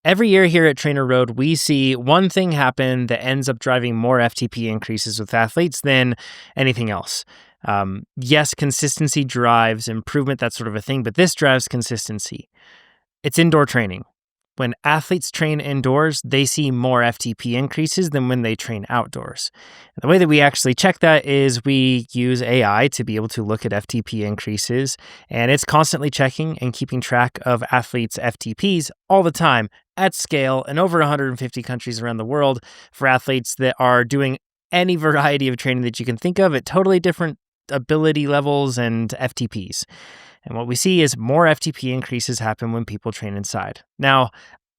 Every year here at TrainerRoad, we see one thing happen that ends up driving more FTP increases with athletes than anything else. Yes, consistency drives improvement, that sort of a thing, but this drives consistency. It's indoor training. When athletes train indoors, they see more FTP increases than when they train outdoors. And the way that we actually check that is we use AI to be able to look at FTP increases, and it's constantly checking and keeping track of athletes' FTPs all the time at scale in over 150 countries around the world for athletes that are doing any variety of training that you can think of at totally different ability levels and FTPs. And what we see is more FTP increases happen when people train inside. Now,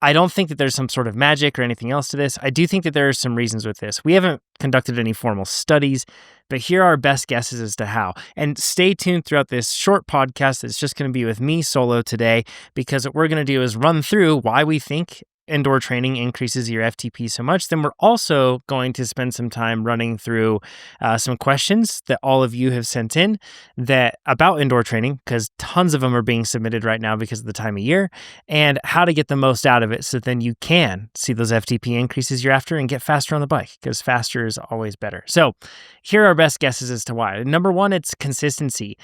I don't think that there's some sort of magic or anything else to this. I do think that there are some reasons with this. We haven't conducted any formal studies, but here are our best guesses as to how. And stay tuned throughout this short podcast that's just going to be with me solo today, because what we're going to do is run through why we think indoor training increases your FTP so much. Then we're also going to spend some time running through some questions that all of you have sent in that about indoor training, because tons of them are being submitted right now because of the time of year, and how to get the most out of it so then you can see those FTP increases you're after and get faster on the bike, because faster is always better. So here are our best guesses as to why. Number one, it's consistency.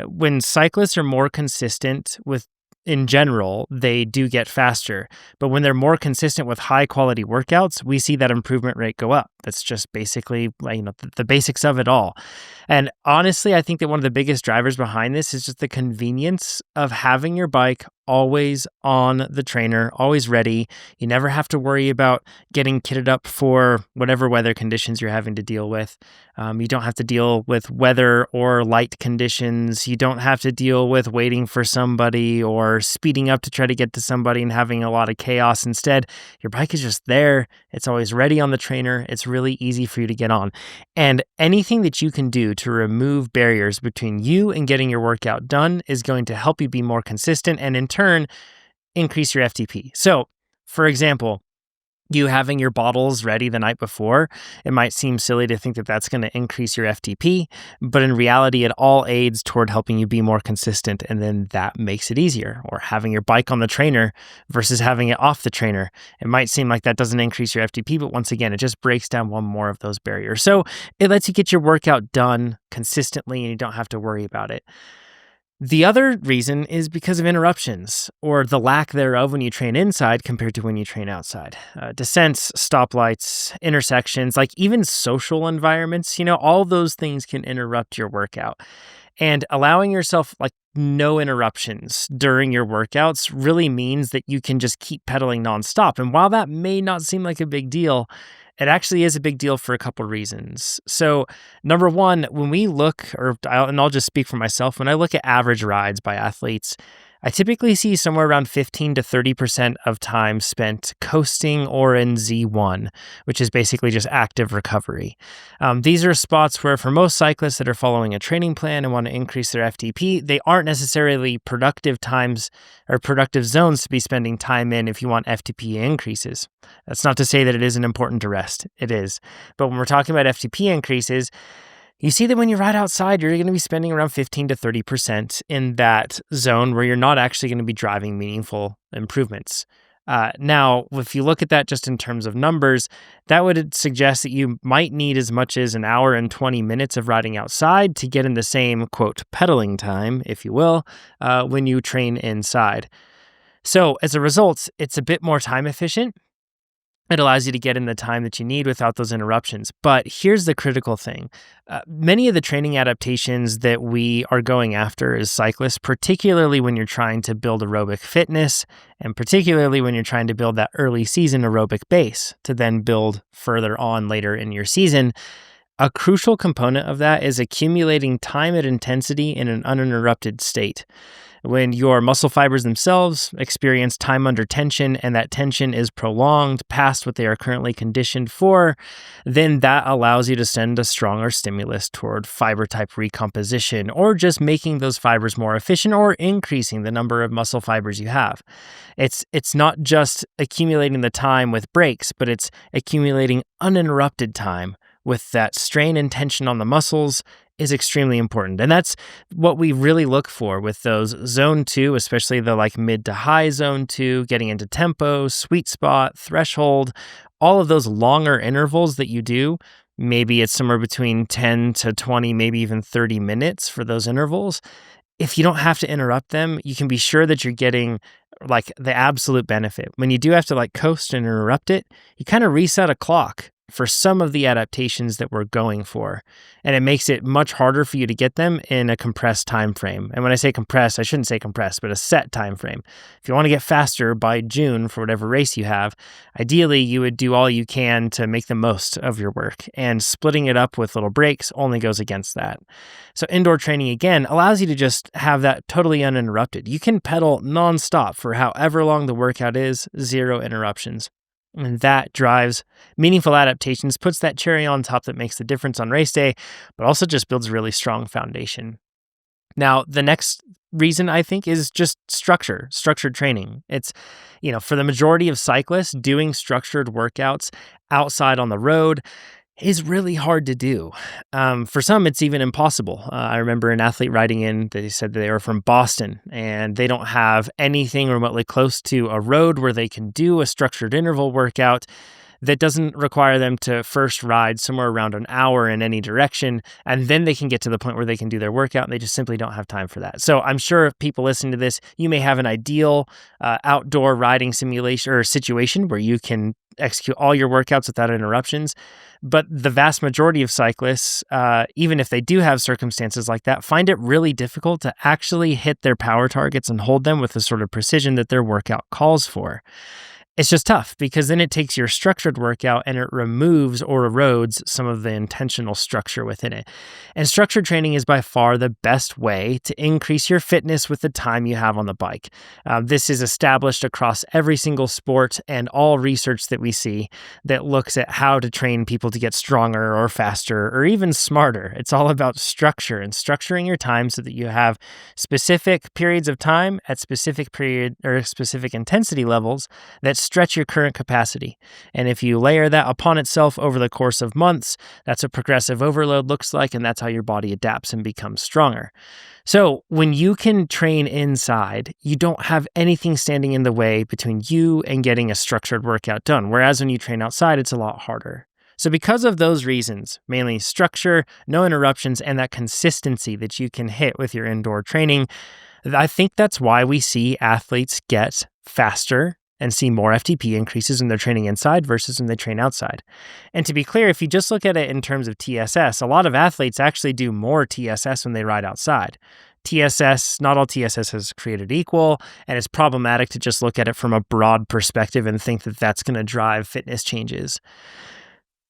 When cyclists are more consistent with in general, they do get faster. But when they're more consistent with high quality workouts, we see that improvement rate go up. That's just basically, the basics of it all. And honestly, I think that one of the biggest drivers behind this is just the convenience of having your bike always on the trainer, always ready. You never have to worry about getting kitted up for whatever weather conditions you're having to deal with. You don't have to deal with weather or light conditions. You don't have to deal with waiting for somebody or speeding up to try to get to somebody and having a lot of chaos. Instead, your bike is just there. It's always ready on the trainer. It's really easy for you to get on. And anything that you can do to remove barriers between you and getting your workout done is going to help you be more consistent and in turn, increase your FTP. So, for example, you having your bottles ready the night before, it might seem silly to think that that's going to increase your FTP, but in reality, it all aids toward helping you be more consistent, and then that makes it easier. Or having your bike on the trainer versus having it off the trainer. It might seem like that doesn't increase your FTP, but once again, it just breaks down one more of those barriers. So it lets you get your workout done consistently, and you don't have to worry about it. The other reason is because of interruptions, or the lack thereof when you train inside compared to when you train outside. Descents, stoplights, intersections, like even social environments, all those things can interrupt your workout. And allowing yourself no interruptions during your workouts really means that you can just keep pedaling nonstop. And while that may not seem like a big deal, it actually is a big deal for a couple of reasons. So number one, when we look, and I'll just speak for myself, when I look at average rides by athletes, I typically see somewhere around 15 to 30% of time spent coasting or in Z1, which is basically just active recovery. These are spots where for most cyclists that are following a training plan and want to increase their FTP, they aren't necessarily productive times or productive zones to be spending time in if you want FTP increases. That's not to say that it isn't important to rest. It is. But when we're talking about FTP increases, you see that when you ride outside, you're going to be spending around 15 to 30% in that zone where you're not actually going to be driving meaningful improvements. Now, if you look at that just in terms of numbers, that would suggest that you might need as much as an hour and 20 minutes of riding outside to get in the same, quote, pedaling time, if you will, when you train inside. So as a result, it's a bit more time efficient. It allows you to get in the time that you need without those interruptions. But here's the critical thing. Many of the training adaptations that we are going after as cyclists, particularly when you're trying to build aerobic fitness, and particularly when you're trying to build that early season aerobic base to then build further on later in your season, a crucial component of that is accumulating time at intensity in an uninterrupted state. When your muscle fibers themselves experience time under tension and that tension is prolonged past what they are currently conditioned for, then that allows you to send a stronger stimulus toward fiber type recomposition, or just making those fibers more efficient or increasing the number of muscle fibers you have. It's not just accumulating the time with breaks, but it's accumulating uninterrupted time with that strain and tension on the muscles is extremely important. And that's what we really look for with those zone 2, especially the like mid to high zone 2, getting into tempo, sweet spot, threshold, all of those longer intervals that you do. Maybe it's somewhere between 10 to 20, maybe even 30 minutes for those intervals. If you don't have to interrupt them, you can be sure that you're getting like the absolute benefit. When you do have to like coast and interrupt it, you kind of reset a clock for some of the adaptations that we're going for. And it makes it much harder for you to get them in a compressed time frame. And when I say compressed, I shouldn't say compressed, but a set time frame. If you want to get faster by June for whatever race you have, ideally you would do all you can to make the most of your work. And splitting it up with little breaks only goes against that. So indoor training, again, allows you to just have that totally uninterrupted. You can pedal nonstop for however long the workout is, 0 interruptions. And that drives meaningful adaptations, puts that cherry on top that makes the difference on race day, but also just builds a really strong foundation. Now, the next reason I think is just structured training. It's, for the majority of cyclists, doing structured workouts outside on the road is really hard to do. For some, it's even impossible. I remember an athlete writing in, they said they were from Boston and they don't have anything remotely close to a road where they can do a structured interval workout that doesn't require them to first ride somewhere around an hour in any direction, and then they can get to the point where they can do their workout, and they just simply don't have time for that. So I'm sure if people listening to this, you may have an ideal outdoor riding simulation or situation where you can execute all your workouts without interruptions. But the vast majority of cyclists, even if they do have circumstances like that, find it really difficult to actually hit their power targets and hold them with the sort of precision that their workout calls for. It's just tough because then it takes your structured workout and it removes or erodes some of the intentional structure within it. And structured training is by far the best way to increase your fitness with the time you have on the bike. This is established across every single sport and all research that we see that looks at how to train people to get stronger or faster or even smarter. It's all about structure and structuring your time so that you have specific periods of time at specific period or specific intensity levels that stretch your current capacity. And if you layer that upon itself over the course of months, that's what progressive overload looks like, and that's how your body adapts and becomes stronger. So when you can train inside, you don't have anything standing in the way between you and getting a structured workout done. Whereas when you train outside, it's a lot harder. So because of those reasons, mainly structure, no interruptions, and that consistency that you can hit with your indoor training, I think that's why we see athletes get faster and see more FTP increases when they're training inside versus when they train outside. And to be clear, if you just look at it in terms of TSS, a lot of athletes actually do more TSS when they ride outside. TSS, not all TSS is created equal, and it's problematic to just look at it from a broad perspective and think that that's going to drive fitness changes.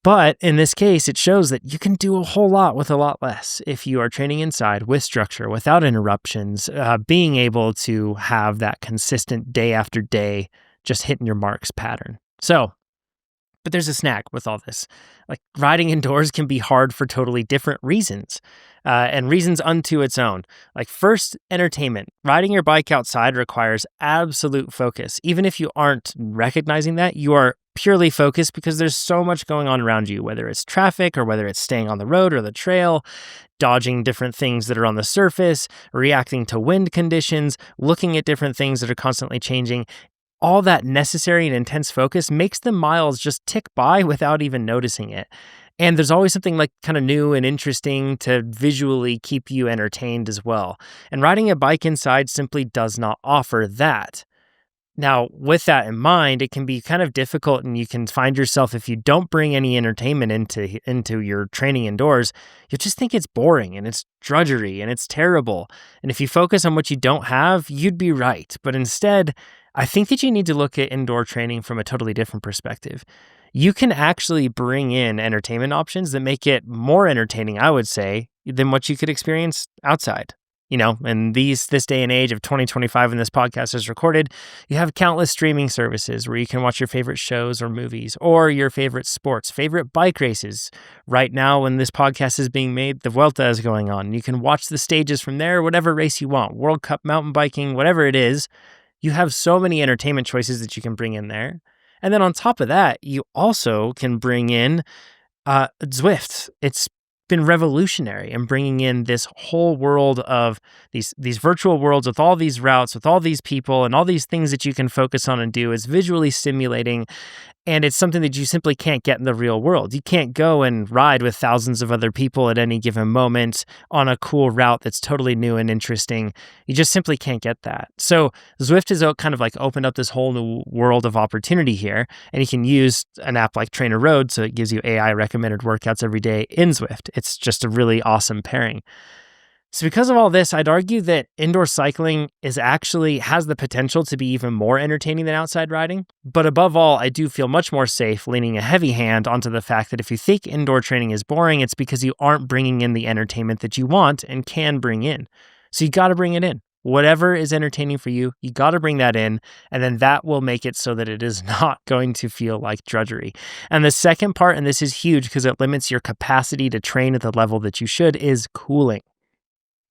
But in this case, it shows that you can do a whole lot with a lot less if you are training inside with structure, without interruptions, being able to have that consistent day after day just hitting your marks pattern. So, but there's a snag with all this. Like riding indoors can be hard for totally different reasons, and reasons unto its own. Like first, entertainment. Riding your bike outside requires absolute focus. Even if you aren't recognizing that, you are purely focused because there's so much going on around you, whether it's traffic or whether it's staying on the road or the trail, dodging different things that are on the surface, reacting to wind conditions, looking at different things that are constantly changing. All that necessary and intense focus makes the miles just tick by without even noticing it. And there's always something like kind of new and interesting to visually keep you entertained as well. And riding a bike inside simply does not offer that. Now, with that in mind, it can be kind of difficult, and you can find yourself, if you don't bring any entertainment into your training indoors, you'll just think it's boring and it's drudgery and it's terrible. And if you focus on what you don't have, you'd be right. But instead, I think that you need to look at indoor training from a totally different perspective. You can actually bring in entertainment options that make it more entertaining, I would say, than what you could experience outside. In this day and age of 2025 when this podcast is recorded, you have countless streaming services where you can watch your favorite shows or movies or your favorite sports, favorite bike races. Right now, when this podcast is being made, the Vuelta is going on. You can watch the stages from there, whatever race you want, World Cup mountain biking, whatever it is. You have so many entertainment choices that you can bring in there. And then on top of that, you also can bring in Zwift. It's been revolutionary in bringing in this whole world of these virtual worlds with all these routes, with all these people and all these things that you can focus on and do. Is visually stimulating, and it's something that you simply can't get in the real world. You can't go and ride with thousands of other people at any given moment on a cool route that's totally new and interesting. You just simply can't get that. So Zwift has kind of like opened up this whole new world of opportunity here, and you can use an app like TrainerRoad, so it gives you AI recommended workouts every day in Zwift. It's just a really awesome pairing. So because of all this, I'd argue that indoor cycling has the potential to be even more entertaining than outside riding. But above all, I do feel much more safe leaning a heavy hand onto the fact that if you think indoor training is boring, it's because you aren't bringing in the entertainment that you want and can bring in. So you got to bring it in. Whatever is entertaining for you, you got to bring that in, and then that will make it so that it is not going to feel like drudgery. And the second part, and this is huge because it limits your capacity to train at the level that you should, is cooling.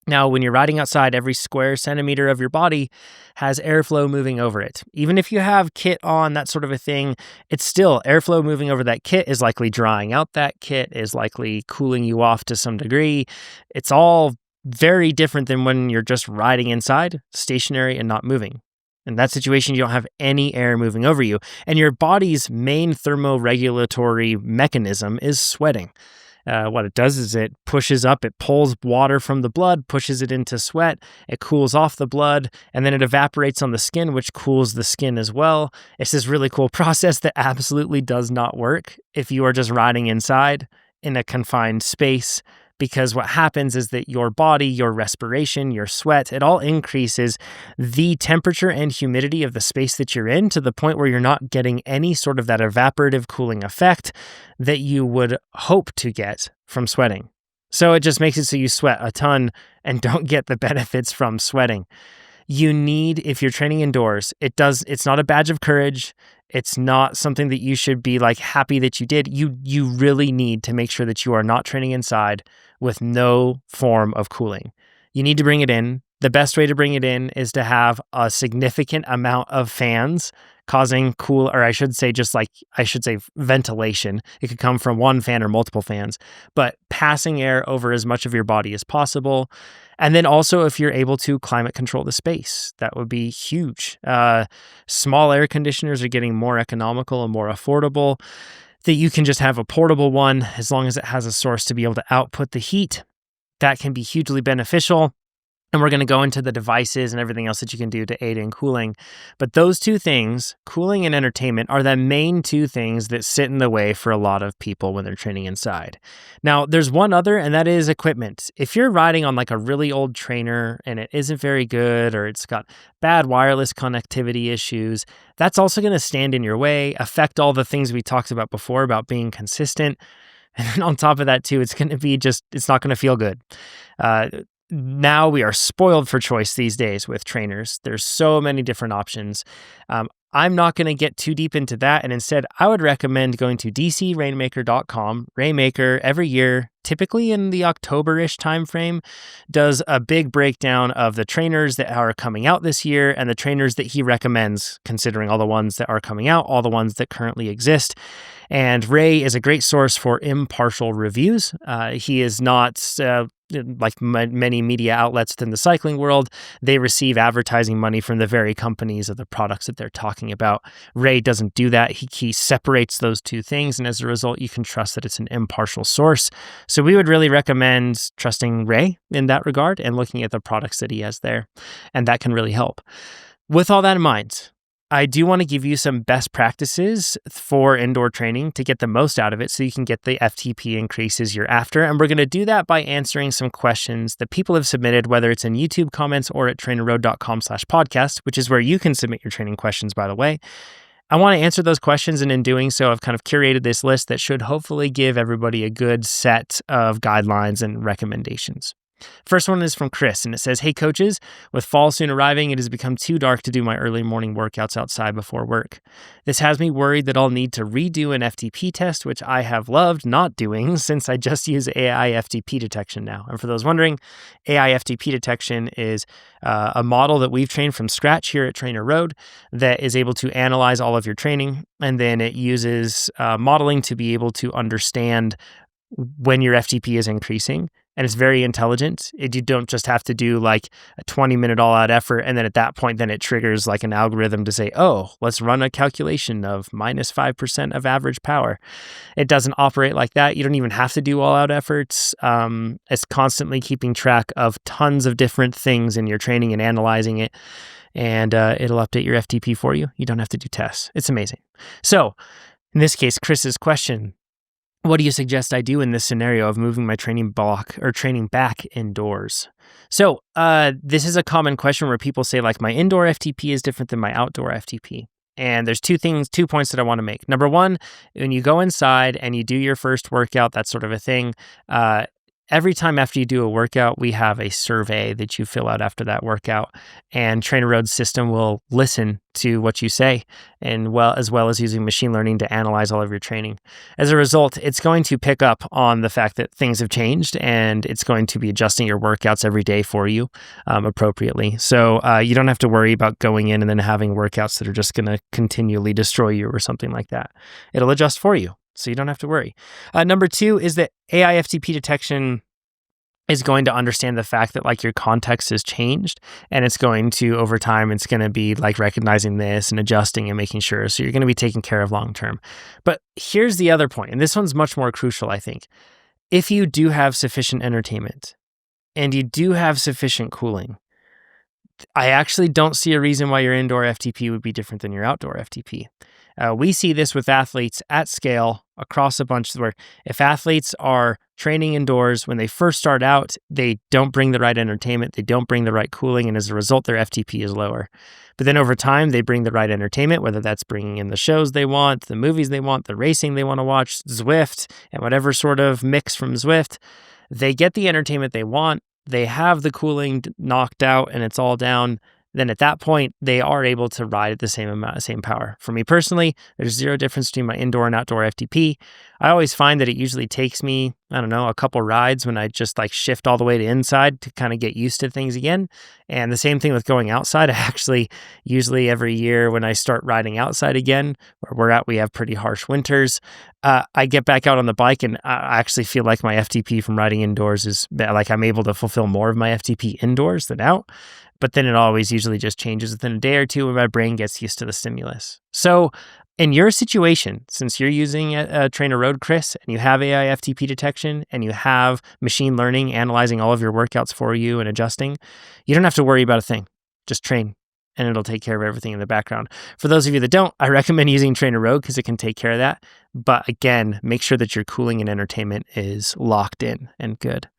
Now, when you're riding outside, every square centimeter of your body has airflow moving over it. Even if you have kit on, that sort of a thing, it's still airflow moving over that kit is likely drying out that kit, is likely cooling you off to some degree. It's all very different than when you're just riding inside, stationary and not moving. In that situation, you don't have any air moving over you. And your body's main thermoregulatory mechanism is sweating. What it does is it pushes up, it pulls water from the blood, pushes it into sweat, it cools off the blood, and then it evaporates on the skin, which cools the skin as well. It's this really cool process that absolutely does not work if you are just riding inside in a confined space, because what happens is that your body, your respiration, your sweat, it all increases the temperature and humidity of the space that you're in to the point where you're not getting any sort of that evaporative cooling effect that you would hope to get from sweating. So it just makes it so you sweat a ton and don't get the benefits from sweating. You need, if you're training indoors, it's not a badge of courage. It's not something that you should be like happy that you did. You really need to make sure that you are not training inside with no form of cooling. You need to bring it in. The best way to bring it in is to have a significant amount of fans causing ventilation. It could come from one fan or multiple fans, but passing air over as much of your body as possible. And then also, if you're able to climate control the space, that would be huge. Small air conditioners are getting more economical and more affordable, that you can just have a portable one as long as it has a source to be able to output the heat. That can be hugely beneficial. And we're going to go into the devices and everything else that you can do to aid in cooling. But those two things, cooling and entertainment, are the main two things that sit in the way for a lot of people when they're training inside. Now, there's one other, and that is equipment. If you're riding on like a really old trainer and it isn't very good, or it's got bad wireless connectivity issues, that's also going to stand in your way, affect all the things we talked about before about being consistent. And then on top of that too, it's not going to feel good. Now we are spoiled for choice these days with trainers. There's so many different options. I'm not going to get too deep into that. And instead, I would recommend going to dcrainmaker.com. Rainmaker every year, typically in the October-ish timeframe, does a big breakdown of the trainers that are coming out this year and the trainers that he recommends, considering all the ones that are coming out, all the ones that currently exist. And Ray is a great source for impartial reviews. He is not like many media outlets within the cycling world. They receive advertising money from the very companies of the products that they're talking about. Ray doesn't do that. He separates those two things, and as a result, you can trust that it's an impartial source. So we would really recommend trusting Ray in that regard and looking at the products that he has there, and that can really help. With all that in mind, I do want to give you some best practices for indoor training to get the most out of it so you can get the FTP increases you're after. And we're going to do that by answering some questions that people have submitted, whether it's in YouTube comments or at trainerroad.com/podcast, which is where you can submit your training questions, by the way. I want to answer those questions, and in doing so, I've kind of curated this list that should hopefully give everybody a good set of guidelines and recommendations. First one is from Chris, and it says, "Hey coaches, with fall soon arriving, it has become too dark to do my early morning workouts outside before work. This has me worried that I'll need to redo an FTP test, which I have loved not doing since I just use AI FTP detection now." And for those wondering, AI FTP detection is a model that we've trained from scratch here at TrainerRoad that is able to analyze all of your training, and then it uses modeling to be able to understand when your FTP is increasing, and it's very intelligent. You don't just have to do like a 20-minute all-out effort, and then at that point, then it triggers like an algorithm to say, oh, let's run a calculation of -5% of average power. It doesn't operate like that. You don't even have to do all-out efforts. It's constantly keeping track of tons of different things in your training and analyzing it, and it'll update your FTP for you. You don't have to do tests. It's amazing. So in this case, Chris's question, what do you suggest I do in this scenario of moving my training block or training back indoors? So this is a common question where people say like my indoor FTP is different than my outdoor FTP. And there's 2 points that I want to make. Number one, when you go inside and you do your first workout, that sort of a thing, every time after you do a workout, we have a survey that you fill out after that workout, and TrainerRoad's system will listen to what you say, and as well as using machine learning to analyze all of your training. As a result, it's going to pick up on the fact that things have changed, and it's going to be adjusting your workouts every day for you appropriately. So you don't have to worry about going in and then having workouts that are just going to continually destroy you or something like that. It'll adjust for you, so you don't have to worry. Number 2 is that AI FTP detection is going to understand the fact that like your context has changed, and it's going to, over time, it's going to be like recognizing this and adjusting and making sure. So you're going to be taken care of long term. But here's the other point, and this one's much more crucial, I think. If you do have sufficient entertainment and you do have sufficient cooling, I actually don't see a reason why your indoor FTP would be different than your outdoor FTP. We see this with athletes at scale across a bunch where if athletes are training indoors, when they first start out, they don't bring the right entertainment, they don't bring the right cooling, and as a result, their FTP is lower. But then over time, they bring the right entertainment, whether that's bringing in the shows they want, the movies they want, the racing they want to watch, Zwift, and whatever sort of mix from Zwift. They get the entertainment they want, they have the cooling knocked out, and it's all down. Then at that point, they are able to ride at the same power. For me personally, there's zero difference between my indoor and outdoor FTP. I always find that it usually takes me, a couple rides when I just like shift all the way to inside to kind of get used to things again. And the same thing with going outside. I actually, usually every year when I start riding outside again, where we're at, we have pretty harsh winters. I get back out on the bike and I actually feel like my FTP from riding indoors is like I'm able to fulfill more of my FTP indoors than out. But then it always usually just changes within a day or two when my brain gets used to the stimulus. So in your situation, since you're using a TrainerRoad, Chris, and you have AI FTP detection and you have machine learning analyzing all of your workouts for you and adjusting, you don't have to worry about a thing. Just train and it'll take care of everything in the background. For those of you that don't, I recommend using TrainerRoad because it can take care of that. But again, make sure that your cooling and entertainment is locked in and good.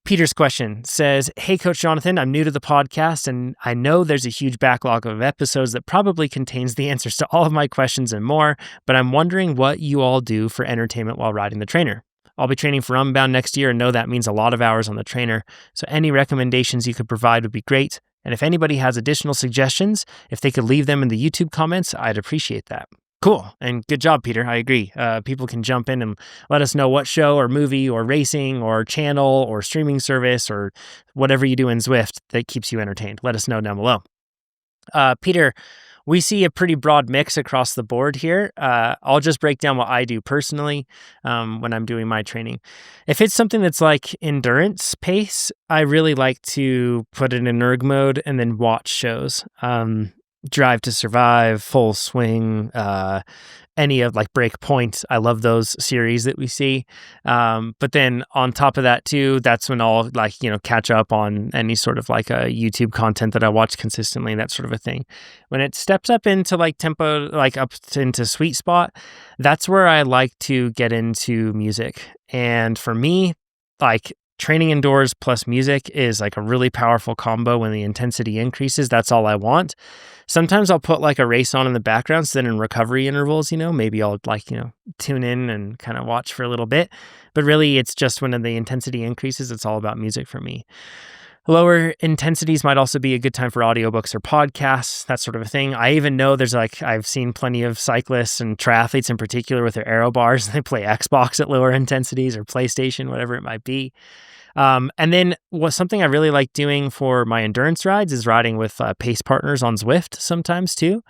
Peter's question says, hey, Coach Jonathan, I'm new to the podcast, and I know there's a huge backlog of episodes that probably contains the answers to all of my questions and more, but I'm wondering what you all do for entertainment while riding the trainer. I'll be training for Unbound next year and know that means a lot of hours on the trainer, so any recommendations you could provide would be great. And if anybody has additional suggestions, if they could leave them in the YouTube comments, I'd appreciate that. Cool. And good job, Peter. I agree. People can jump in and let us know what show or movie or racing or channel or streaming service or whatever you do in Zwift that keeps you entertained. Let us know down below. Peter, we see a pretty broad mix across the board here. I'll just break down what I do personally when I'm doing my training. If it's something that's like endurance pace, I really like to put it in erg mode and then watch shows. Drive to Survive, Full Swing, any of like Breakpoint. I love those series that we see. But then on top of that too, that's when I'll catch up on any sort of like a YouTube content that I watch consistently, that sort of a thing. When it steps up into like tempo, like up into sweet spot, that's where I like to get into music. And for me, like training indoors plus music is like a really powerful combo. When the intensity increases, that's all I want. Sometimes I'll put like a race on in the background. So then in recovery intervals, maybe I'll tune in and kind of watch for a little bit. But really it's just when the intensity increases, it's all about music for me. Lower intensities might also be a good time for audiobooks or podcasts, that sort of a thing. I even know I've seen plenty of cyclists and triathletes in particular with their aero bars. They play Xbox at lower intensities or PlayStation, whatever it might be. And then something I really like doing for my endurance rides is riding with pace partners on Zwift sometimes too.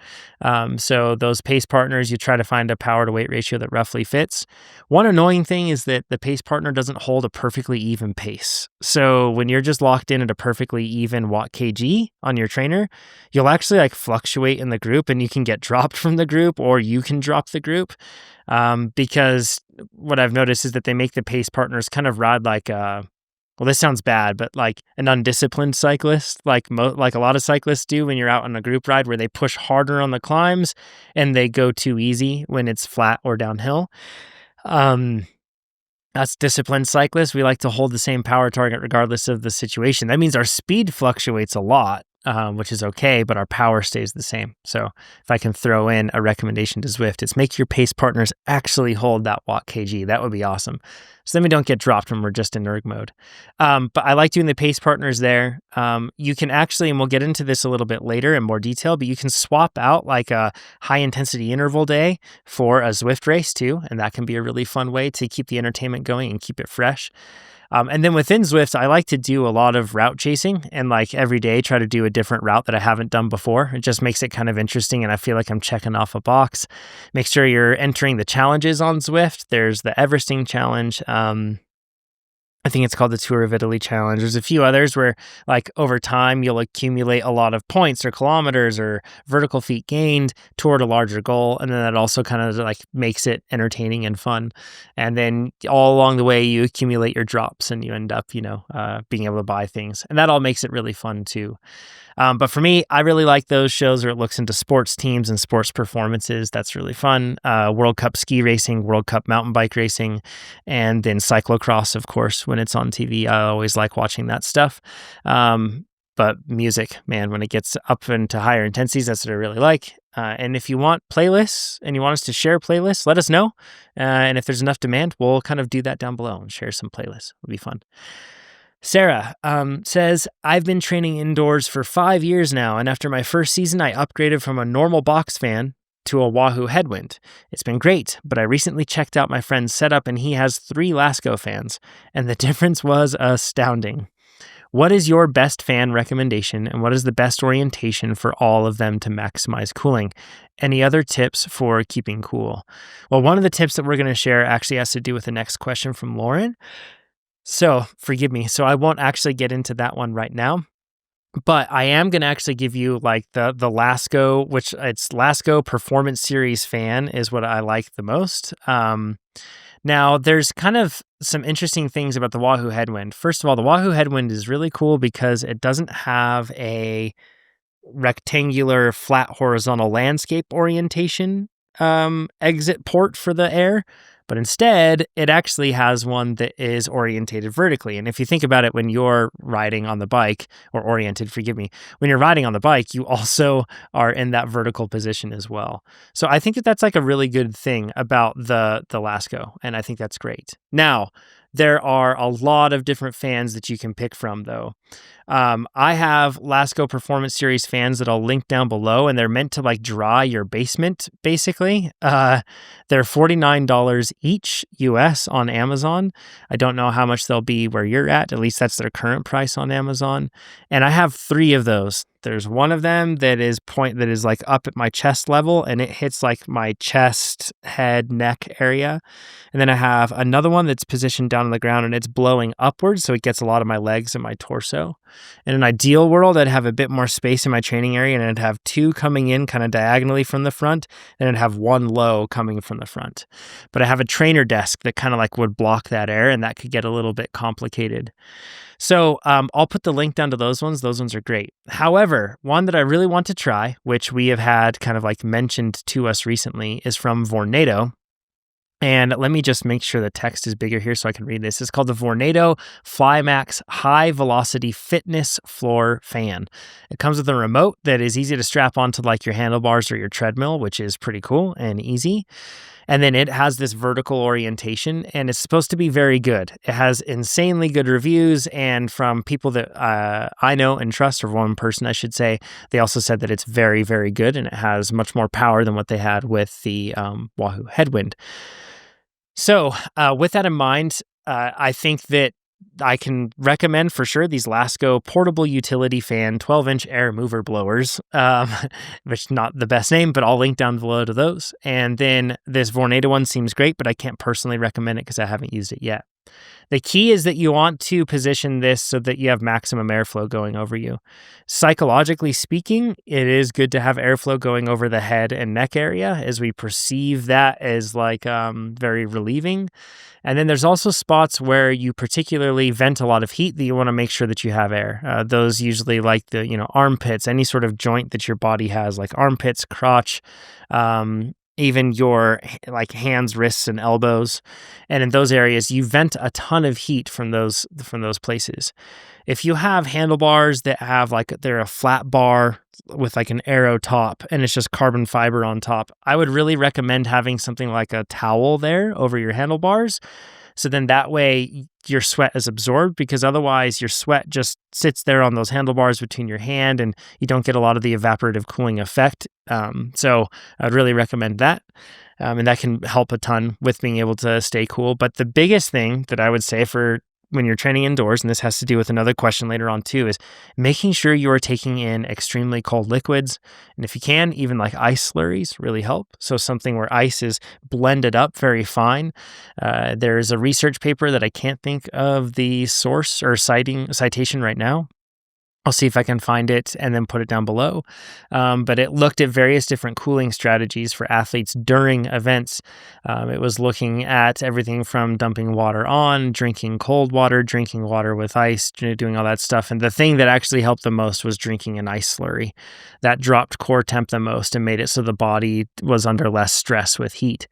So those pace partners, you try to find a power to weight ratio that roughly fits. One annoying thing is that the pace partner doesn't hold a perfectly even pace. So when you're just locked in at a perfectly even watt kg on your trainer, you'll actually like fluctuate in the group and you can get dropped from the group or you can drop the group. Because what I've noticed is that they make the pace partners kind of ride like well, this sounds bad, but like an undisciplined cyclist, like a lot of cyclists do when you're out on a group ride where they push harder on the climbs and they go too easy when it's flat or downhill. That's disciplined cyclists. We like to hold the same power target regardless of the situation. That means our speed fluctuates a lot, which is okay, but our power stays the same. So if I can throw in a recommendation to Zwift, it's make your pace partners actually hold that watt kg. That would be awesome. So then we don't get dropped when we're just in erg mode. But I like doing the pace partners there. You can actually, and we'll get into this a little bit later in more detail, but you can swap out like a high intensity interval day for a Zwift race too. And that can be a really fun way to keep the entertainment going and keep it fresh. And then within Zwift, I like to do a lot of route chasing and like every day try to do a different route that I haven't done before. It just makes it kind of interesting and I feel like I'm checking off a box. Make sure you're entering the challenges on Zwift. There's the Everesting challenge. I think it's called the Tour of Italy Challenge. There's a few others where like over time you'll accumulate a lot of points or kilometers or vertical feet gained toward a larger goal. And then that also kind of like makes it entertaining and fun. And then all along the way you accumulate your drops and you end up, being able to buy things. And that all makes it really fun too. But for me, I really like those shows where it looks into sports teams and sports performances. That's really fun. World Cup ski racing, World Cup mountain bike racing, and then cyclocross, of course, when it's on TV. I always like watching that stuff. But music, man, when it gets up into higher intensities, that's what I really like. And if you want playlists and you want us to share playlists, let us know. And if there's enough demand, we'll kind of do that down below and share some playlists. It'll be fun. Sarah says, I've been training indoors for 5 years now, and after my first season, I upgraded from a normal box fan to a Wahoo Headwind. It's been great, but I recently checked out my friend's setup, and he has 3 Lasco fans, and the difference was astounding. What is your best fan recommendation, and what is the best orientation for all of them to maximize cooling? Any other tips for keeping cool? Well, one of the tips that we're going to share actually has to do with the next question from Lauren. So forgive me. So I won't actually get into that one right now, but I am going to actually give you like the Lasco, which it's Lasco Performance Series fan is what I like the most. Now there's kind of some interesting things about the Wahoo Headwind. First of all, the Wahoo Headwind is really cool because it doesn't have a rectangular flat horizontal landscape orientation exit port for the air. But instead, it actually has one that is orientated vertically. And if you think about it, when you're riding on the bike, or oriented, forgive me, when you're riding on the bike, you also are in that vertical position as well. So I think that that's like a really good thing about the Lasco, and I think that's great. Now, there are a lot of different fans that you can pick from, though. I have Lasco Performance Series fans that I'll link down below, and they're meant to like dry your basement, basically. They're $49 each US on Amazon. I don't know how much they'll be where you're at least that's their current price on Amazon. And I have 3 of those. There's one of them that is like up at my chest level, and it hits like my chest, head, neck area. And then I have another one that's positioned down on the ground and it's blowing upwards, so it gets a lot of my legs and my torso. In an ideal world, I'd have a bit more space in my training area, and I'd have 2 coming in kind of diagonally from the front, and I'd have 1 low coming from the front. But I have a trainer desk that kind of like would block that air, and that could get a little bit complicated. So I'll put the link down to those ones. Those ones are great. However, one that I really want to try, which we have had kind of like mentioned to us recently, is from Vornado. And let me just make sure the text is bigger here so I can read this. It's called the Vornado FlyMax High Velocity Fitness Floor Fan. It comes with a remote that is easy to strap onto like your handlebars or your treadmill, which is pretty cool and easy. And then it has this vertical orientation, and it's supposed to be very good. It has insanely good reviews, and from people that I know and trust, or one person I should say, they also said that it's very, very good, and it has much more power than what they had with the Wahoo Headwind. So with that in mind, I think that I can recommend for sure these Lasco portable utility fan 12-inch air mover blowers, which not the best name, but I'll link down below to those. And then this Vornado one seems great, but I can't personally recommend it because I haven't used it yet. The key is that you want to position this so that you have maximum airflow going over you. Psychologically speaking, it is good to have airflow going over the head and neck area, as we perceive that as like very relieving. And then there's also spots where you particularly vent a lot of heat that you want to make sure that you have air. Those usually like the, armpits, any sort of joint that your body has, like armpits, crotch, even your like hands, wrists, and elbows. And in those areas, you vent a ton of heat from those places. If you have handlebars that have they're a flat bar with like an arrow top and it's just carbon fiber on top, I would really recommend having something like a towel there over your handlebars. So then that way your sweat is absorbed, because otherwise your sweat just sits there on those handlebars between your hand and you don't get a lot of the evaporative cooling effect. So I'd really recommend that. And that can help a ton with being able to stay cool. But the biggest thing that I would say for when you're training indoors, and this has to do with another question later on too, is making sure you are taking in extremely cold liquids. And if you can, even like ice slurries really help. So something where ice is blended up very fine. There's a research paper that I can't think of the source or citation right now. I'll see if I can find it and then put it down below. But it looked at various different cooling strategies for athletes during events. It was looking at everything from dumping water on, drinking cold water, drinking water with ice, doing all that stuff. And the thing that actually helped the most was drinking an ice slurry. That dropped core temp the most and made it so the body was under less stress with heat.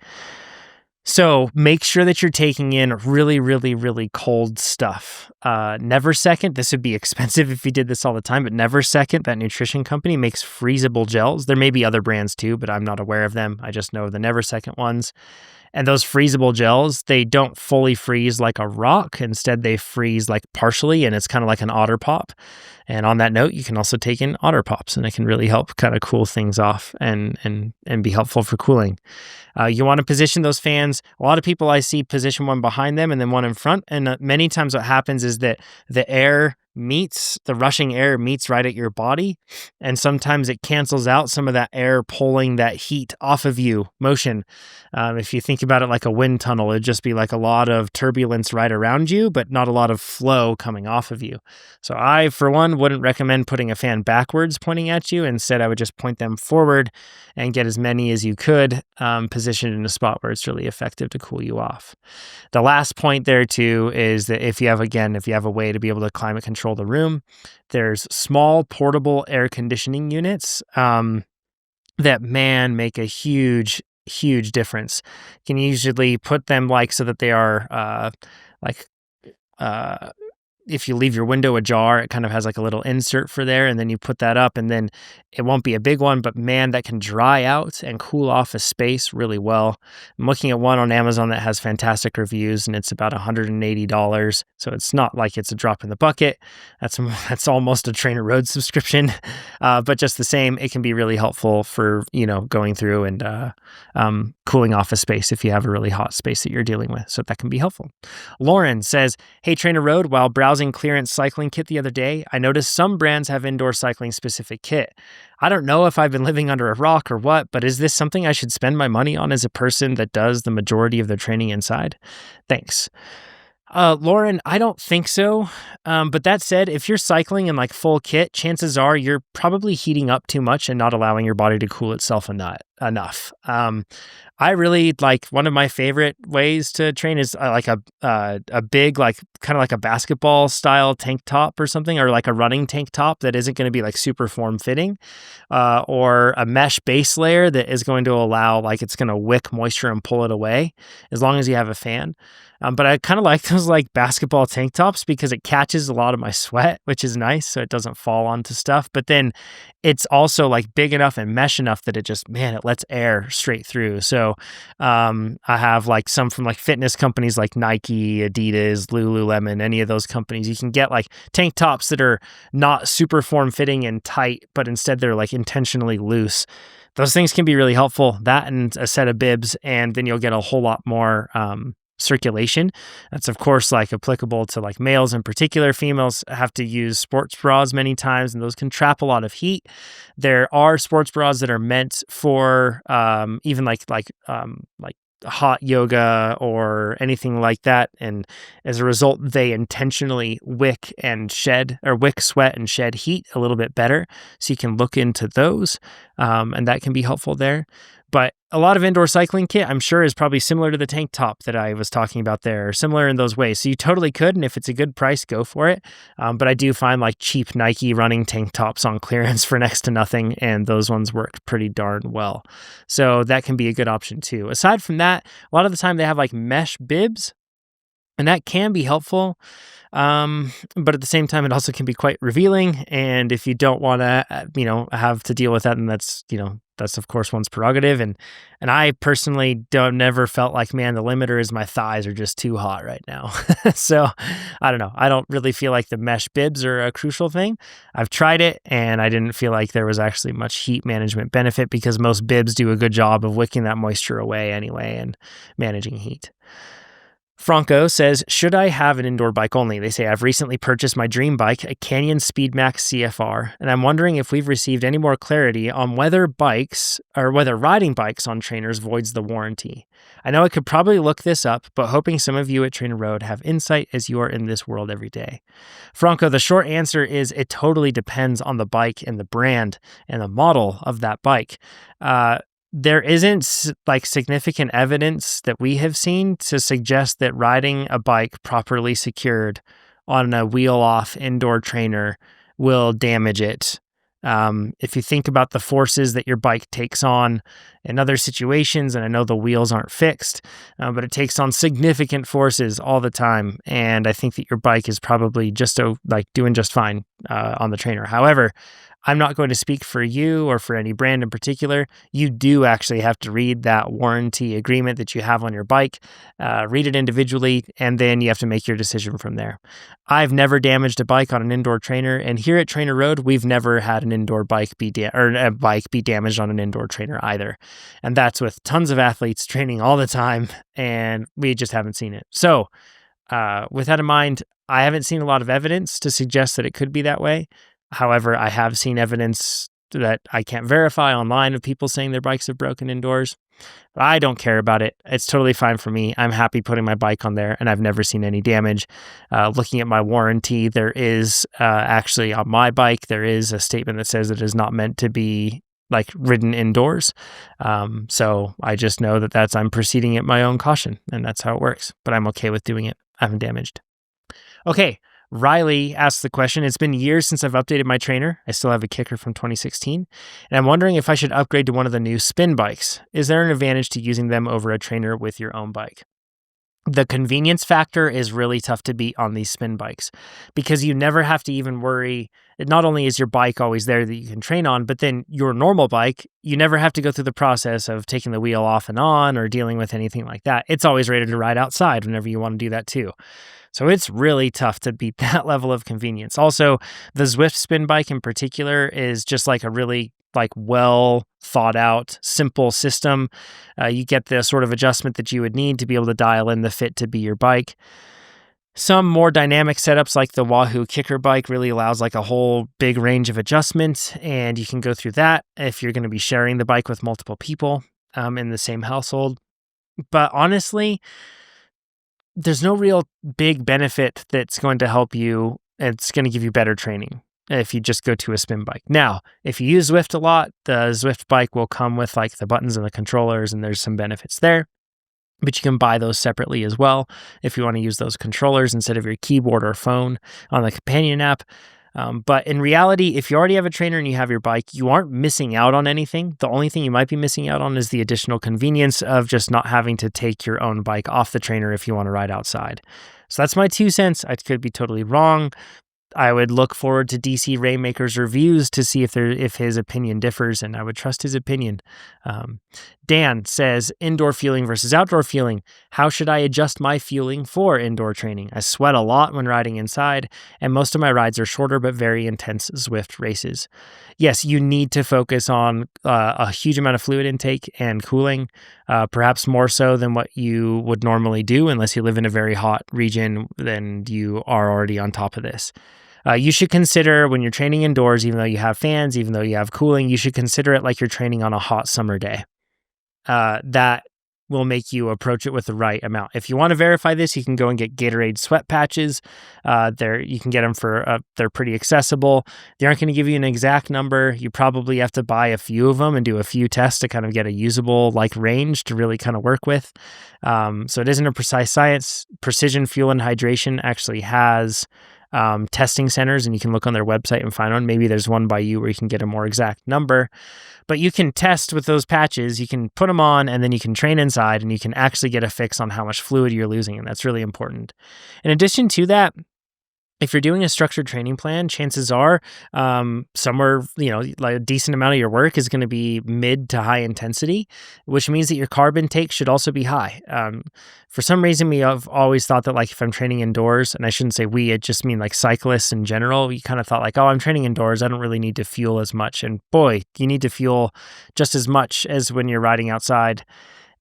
So make sure that you're taking in really, really, really cold stuff. Neversecond, this would be expensive if you did this all the time, but Neversecond, that nutrition company, makes freezable gels. There may be other brands too, but I'm not aware of them. I just know the Neversecond ones. And those freezable gels, they don't fully freeze like a rock. Instead, they freeze like partially, and it's kind of like an otter pop. And on that note, you can also take in otter pops, and it can really help kind of cool things off and be helpful for cooling. You want to position those fans. A lot of people I see position one behind them and then one in front. And many times what happens is that the rushing air meets right at your body. And sometimes it cancels out some of that air pulling that heat off of you, motion. If you think about it like a wind tunnel, it'd just be like a lot of turbulence right around you, but not a lot of flow coming off of you. So I, for one, wouldn't recommend putting a fan backwards pointing at you. Instead, I would just point them forward and get as many as you could positioned in a spot where it's really effective to cool you off. The last point there too is that if you have a way to be able to climate control the room, there's small portable air conditioning units that make a huge difference. You can usually put them so that they are if you leave your window ajar, it kind of has like a little insert for there, and then you put that up, and then it won't be a big one, but man, that can dry out and cool off a space really well. I'm looking at one on Amazon that has fantastic reviews, and it's about $180. So it's not like it's a drop in the bucket. That's almost a TrainerRoad subscription. But just the same, it can be really helpful for, going through and cooling off a space if you have a really hot space that you're dealing with. So that can be helpful. Lauren says, "Hey, TrainerRoad, while browsing clearance cycling kit the other day, I noticed some brands have indoor cycling specific kit. I don't know if I've been living under a rock or what, but is this something I should spend my money on as a person that does the majority of their training inside? Thanks." Lauren, I don't think so. But that said, if you're cycling in full kit, chances are you're probably heating up too much and not allowing your body to cool itself enough. I really one of my favorite ways to train is a big, kind of like a basketball style tank top or something, or like a running tank top that isn't going to be super form fitting, or a mesh base layer that is going to allow, it's going to wick moisture and pull it away as long as you have a fan. But I kind of like those basketball tank tops because it catches a lot of my sweat, which is nice. So it doesn't fall onto stuff, but then it's also big enough and mesh enough that it lets air straight through. So I have some from fitness companies like Nike, Adidas, Lululemon, any of those companies. You can get tank tops that are not super form fitting and tight, but instead they're intentionally loose. Those things can be really helpful. That and a set of bibs, and then you'll get a whole lot more circulation. That's of course like applicable to like males in particular. Females have to use sports bras many times, and those can trap a lot of heat. There are sports bras that are meant for even like hot yoga or anything like that, and as a result they intentionally wick, sweat and shed heat a little bit better, so you can look into those, and that can be helpful there. But a lot of indoor cycling kit, I'm sure, is probably similar to the tank top that I was talking about there, or similar in those ways. So you totally could, and if it's a good price, go for it. But I do find like cheap Nike running tank tops on clearance for next to nothing, and those ones work pretty darn well. So that can be a good option too. Aside from that, a lot of the time they have like mesh bibs, and that can be helpful. But at the same time, it also can be quite revealing. And if you don't want to, have to deal with that, then that's of course one's prerogative. And I personally never felt like, man, the limiter is my thighs are just too hot right now. So I don't know. I don't really feel like the mesh bibs are a crucial thing. I've tried it and I didn't feel like there was actually much heat management benefit, because most bibs do a good job of wicking that moisture away anyway and managing heat. Franco says, should I have an indoor bike only? They say, I've recently purchased my dream bike, a Canyon Speedmax CFR, and I'm wondering if we've received any more clarity on whether riding bikes on trainers voids the warranty. I know I could probably look this up, but hoping some of you at TrainerRoad have insight, as you are in this world every day. Franco, the short answer is it totally depends on the bike and the brand and the model of that bike. There isn't like significant evidence that we have seen to suggest that riding a bike properly secured on a wheel-off indoor trainer will damage it. If you think about the forces that your bike takes on in other situations, and I know the wheels aren't fixed, but it takes on significant forces all the time, and I think that your bike is probably doing just fine on the trainer. However, I'm not going to speak for you or for any brand in particular. You do actually have to read that warranty agreement that you have on your bike, read it individually, and then you have to make your decision from there. I've never damaged a bike on an indoor trainer, and here at TrainerRoad, we've never had an indoor bike a bike be damaged on an indoor trainer either. And that's with tons of athletes training all the time, and we just haven't seen it. So with that in mind, I haven't seen a lot of evidence to suggest that it could be that way. However, I have seen evidence that I can't verify online of people saying their bikes have broken indoors. But I don't care about it. It's totally fine for me. I'm happy putting my bike on there, and I've never seen any damage. Looking at my warranty, there is actually on my bike, there is a statement that says it is not meant to be like ridden indoors. So I just know that I'm proceeding at my own caution, and that's how it works. But I'm okay with doing it. I haven't damaged. Okay. Riley asked the question, it's been years since I've updated my trainer. I still have a kicker from 2016, and I'm wondering if I should upgrade to one of the new spin bikes. Is there an advantage to using them over a trainer with your own bike? The convenience factor is really tough to beat on these spin bikes, because you never have to even worry. Not only is your bike always there that you can train on, but then your normal bike, you never have to go through the process of taking the wheel off and on or dealing with anything like that. It's always ready to ride outside whenever you want to do that too. So it's really tough to beat that level of convenience. Also, the Zwift spin bike in particular is just like a really well thought out, simple system. You get the sort of adjustment that you would need to be able to dial in the fit to be your bike. Some more dynamic setups like the Wahoo Kicker bike really allows like a whole big range of adjustments, and you can go through that if you're going to be sharing the bike with multiple people in the same household. But honestly, there's no real big benefit that's going to help you. It's going to give you better training if you just go to a spin bike. Now, if you use Zwift a lot, the Zwift bike will come with like the buttons and the controllers, and there's some benefits there. But you can buy those separately as well if you want to use those controllers instead of your keyboard or phone on the companion app. But in reality, if you already have a trainer and you have your bike, you aren't missing out on anything. The only thing you might be missing out on is the additional convenience of just not having to take your own bike off the trainer if you want to ride outside. So that's my 2 cents. I could be totally wrong. I would look forward to DC Rainmaker's reviews to see if his opinion differs, and I would trust his opinion. Dan says, indoor fueling versus outdoor fueling. How should I adjust my fueling for indoor training? I sweat a lot when riding inside, and most of my rides are shorter but very intense Zwift races. Yes, you need to focus on a huge amount of fluid intake and cooling, perhaps more so than what you would normally do unless you live in a very hot region, then you are already on top of this. You should consider when you're training indoors, even though you have fans, even though you have cooling, you should consider it like you're training on a hot summer day. That will make you approach it with the right amount. If you want to verify this, you can go and get Gatorade sweat patches. You can get them for, they're pretty accessible. They aren't going to give you an exact number. You probably have to buy a few of them and do a few tests to kind of get a usable range to really kind of work with. So it isn't a precise science. Precision Fuel and Hydration actually has testing centers, and you can look on their website and find one. Maybe there's one by you where you can get a more exact number, but you can test with those patches. You can put them on, and then you can train inside, and you can actually get a fix on how much fluid you're losing, and that's really important. In addition to that, if you're doing a structured training plan, chances are somewhere, like a decent amount of your work is going to be mid to high intensity, which means that your carb intake should also be high. For some reason, we have always thought that if I'm training indoors, and I shouldn't say we, it just mean cyclists in general, you kind of thought oh, I'm training indoors, I don't really need to fuel as much. And boy, you need to fuel just as much as when you're riding outside.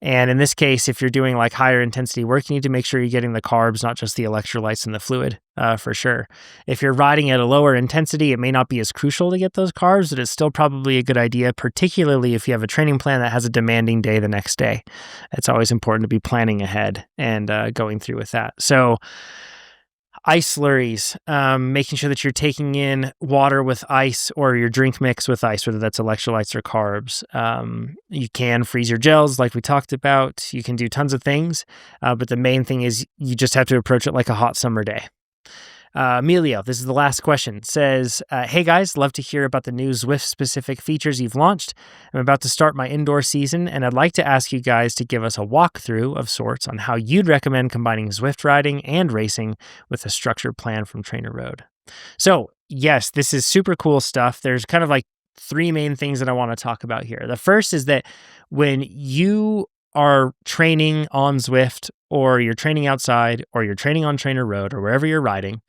And in this case, if you're doing higher intensity work, you need to make sure you're getting the carbs, not just the electrolytes and the fluid, for sure. If you're riding at a lower intensity, it may not be as crucial to get those carbs, but it's still probably a good idea, particularly if you have a training plan that has a demanding day the next day. It's always important to be planning ahead and going through with that. So ice slurries, making sure that you're taking in water with ice or your drink mix with ice, whether that's electrolytes or carbs. You can freeze your gels like we talked about. You can do tons of things, but the main thing is you just have to approach it like a hot summer day. Emilio, this is the last question, says, hey guys, love to hear about the new Zwift-specific features you've launched. I'm about to start my indoor season, and I'd like to ask you guys to give us a walkthrough of sorts on how you'd recommend combining Zwift riding and racing with a structured plan from TrainerRoad. So, yes, this is super cool stuff. There's kind of three main things that I want to talk about here. The first is that when you are training on Zwift, or you're training outside, or you're training on TrainerRoad, or wherever you're riding,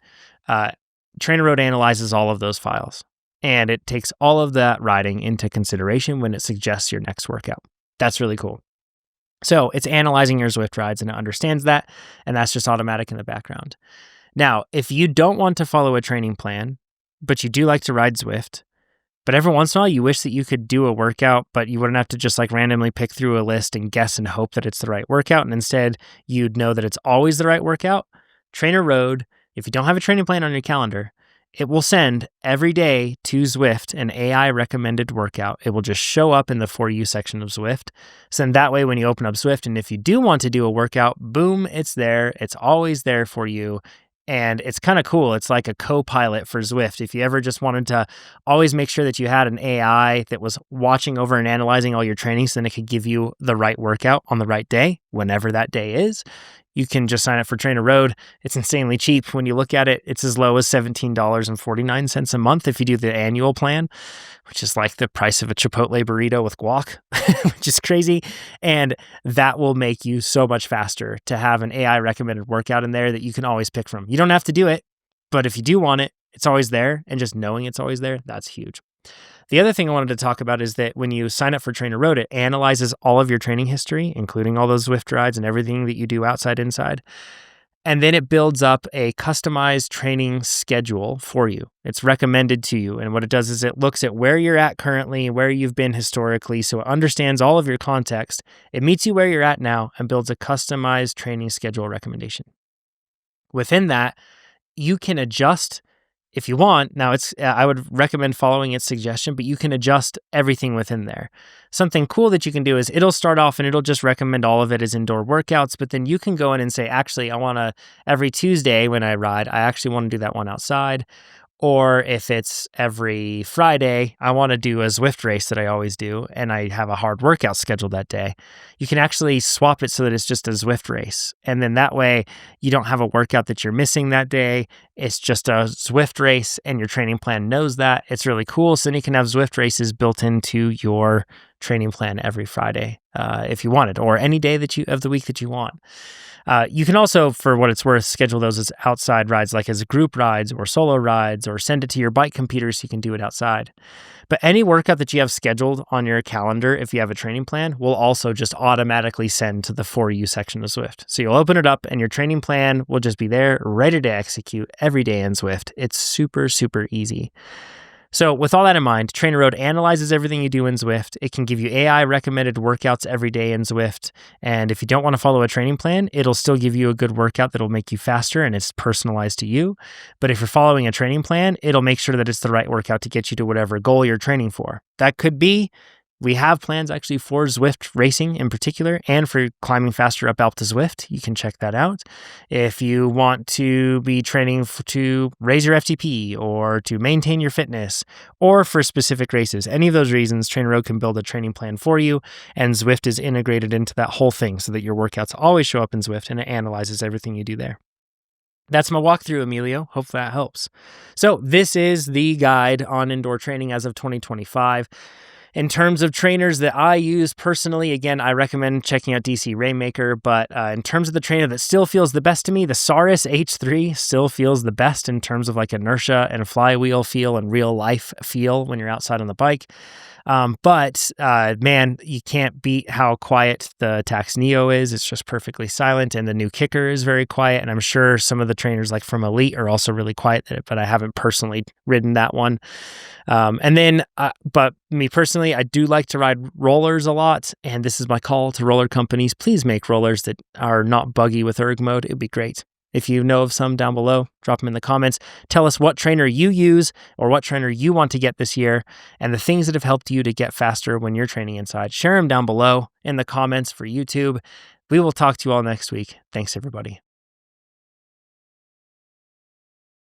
TrainerRoad analyzes all of those files, and it takes all of that riding into consideration when it suggests your next workout. That's really cool. So it's analyzing your Zwift rides, and it understands that, and that's just automatic in the background. Now, if you don't want to follow a training plan, but you do like to ride Zwift, but every once in a while you wish that you could do a workout, but you wouldn't have to just randomly pick through a list and guess and hope that it's the right workout, and instead you'd know that it's always the right workout, TrainerRoad, if you don't have a training plan on your calendar, it will send every day to Zwift an AI recommended workout. It will just show up in the For You section of Zwift. So then that way when you open up Zwift, and if you do want to do a workout, boom, it's there. It's always there for you. And it's kind of cool. It's like a co-pilot for Zwift. If you ever just wanted to always make sure that you had an AI that was watching over and analyzing all your trainings, so then it could give you the right workout on the right day, whenever that day is, you can just sign up for TrainerRoad. It's insanely cheap. When you look at it, it's as low as $17.49 a month if you do the annual plan, which is like the price of a Chipotle burrito with guac, which is crazy. And that will make you so much faster to have an AI recommended workout in there that you can always pick from. You don't have to do it, but if you do want it, it's always there. And just knowing it's always there, that's huge. The other thing I wanted to talk about is that when you sign up for TrainerRoad, it analyzes all of your training history, including all those Zwift rides and everything that you do outside, inside. And then it builds up a customized training schedule for you. It's recommended to you. And what it does is it looks at where you're at currently, where you've been historically, so it understands all of your context. It meets you where you're at now and builds a customized training schedule recommendation. Within that, you can adjust if you want. Now, I would recommend following its suggestion, but you can adjust everything within there. Something cool that you can do is it'll start off and it'll just recommend all of it as indoor workouts, but then you can go in and say, actually, I want to, every Tuesday when I ride, I actually want to do that one outside. Or if it's every Friday, I want to do a Zwift race that I always do, and I have a hard workout scheduled that day. You can actually swap it so that it's just a Zwift race. And then that way you don't have a workout that you're missing that day. It's just a Zwift race, and your training plan knows that. It's really cool. So then you can have Zwift races built into your training plan every Friday if you wanted, or any day of the week that you want. You can also, for what it's worth, schedule those as outside rides, like as group rides or solo rides, or send it to your bike computer so you can do it outside. But any workout that you have scheduled on your calendar, if you have a training plan, will also just automatically send to the For You section of Zwift. So you'll open it up and your training plan will just be there, ready to execute every day in Zwift. It's super, super easy. So with all that in mind, TrainerRoad analyzes everything you do in Zwift. It can give you AI recommended workouts every day in Zwift. And if you don't want to follow a training plan, it'll still give you a good workout that'll make you faster and it's personalized to you. But if you're following a training plan, it'll make sure that it's the right workout to get you to whatever goal you're training for. That could be, we have plans actually for Zwift racing in particular and for climbing faster up Alpe Zwift. You can check that out. If you want to be training to raise your FTP or to maintain your fitness or for specific races, any of those reasons, TrainerRoad can build a training plan for you, and Zwift is integrated into that whole thing so that your workouts always show up in Zwift and it analyzes everything you do there. That's my walkthrough, Emilio. Hope that helps. So this is the guide on indoor training as of 2025. In terms of trainers that I use personally, again, I recommend checking out DC Rainmaker, but in terms of the trainer that still feels the best to me, the Saris H3 still feels the best in terms of like inertia and flywheel feel and real life feel when you're outside on the bike. But man, you can't beat how quiet the Tax Neo is. It's just perfectly silent, and the new Kicker is very quiet. And I'm sure some of the trainers like from Elite are also really quiet, but I haven't personally ridden that one. But me personally, I do like to ride rollers a lot, and this is my call to roller companies. Please make rollers that are not buggy with erg mode. It'd be great. If you know of some down below, drop them in the comments. Tell us what trainer you use or what trainer you want to get this year and the things that have helped you to get faster when you're training inside. Share them down below in the comments for YouTube. We will talk to you all next week. Thanks, everybody.